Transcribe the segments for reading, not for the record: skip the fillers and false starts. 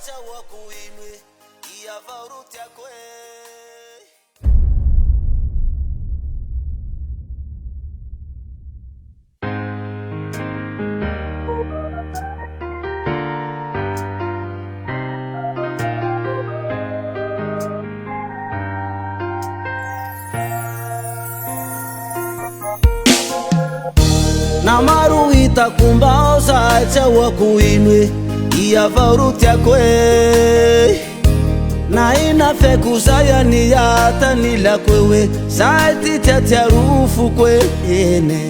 acha wakuimwe iyavarutia kwe Namaru itakumba osacha wakuinwe iyavarutia kwe na inafekusa ni yata nila kwewe saiti tetia rufu kwe ene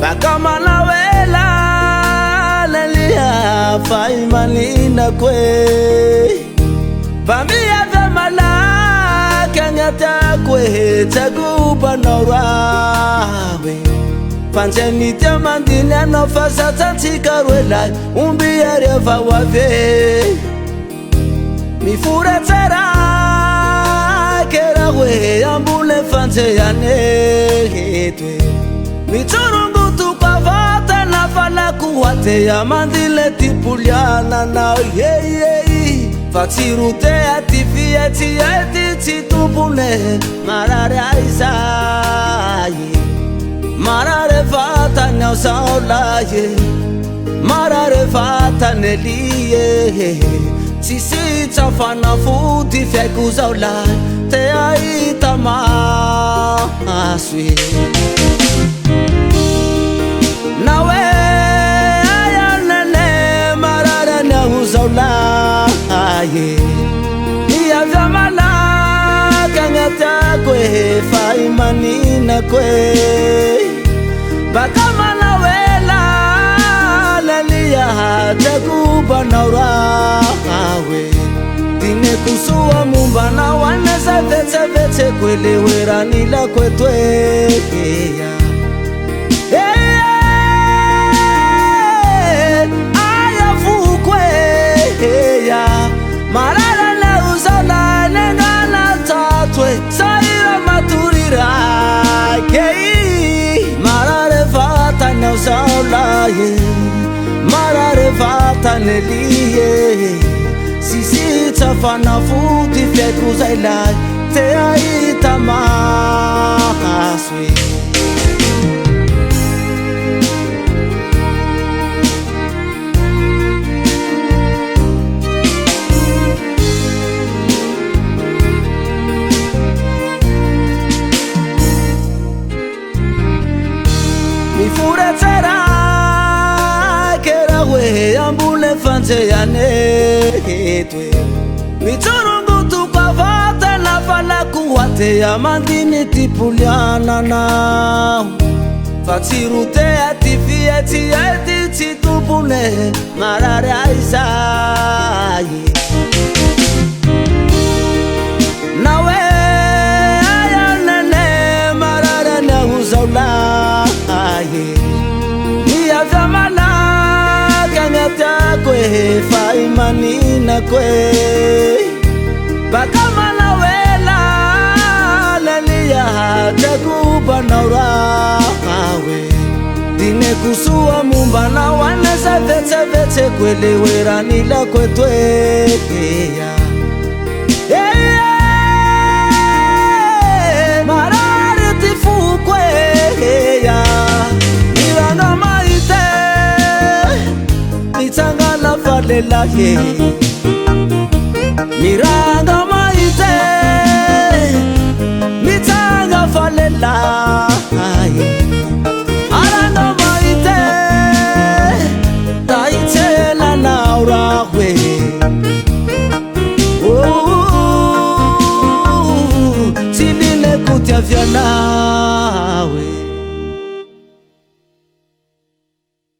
bakama na wela lelia faimanina kwe bambia vemala kanyata kwe taguba norawe Panjeni tiamandine no fasa tantika rwela umbia reva wave Mifure tera kera we ambule fanje ya negetwe Miturungu tukavata na fala kuwate ya mandile tipuliana na Fatirute atifie tieti titupune marare aisaye Marare fata na saulaye Marare fata nelie Sisi tafana futi feku saulaye Te aita maswi Nawe ayanele Marare na saulaye Iya zamana Kangata kwe Faimanina kwe Bakama na wela Lalia Taguba na urawe Dine kusua mumba na waneza vete vete Kwele wera nila kwetwe Aya fukwe Marara na uzala Nena na tatwe Saira maturira Marare fata na saulaye Marare fata nelie Sisi tafana futi feku zailai Te aita maswi Mifure tera kera we ambule fanje ya negetwe Miturungu tukavata na fala kuwate ya mandini tipuliana na Fatirute atifie tieti titupune marare aisaye Nawe ayanene marare na uzaulaye Iya zamana kanyata kwe Faimanina kwe Bakama na wela Lalia Taguba na urawe Dine kusua mumba na waneza vete vete Kwele wera nila kwetwe Marare tifukwe Miranga maite Mitanga la falela Miranga maite Mitanga falela Aranga maite Taitela na urawe Tiline kutia vyana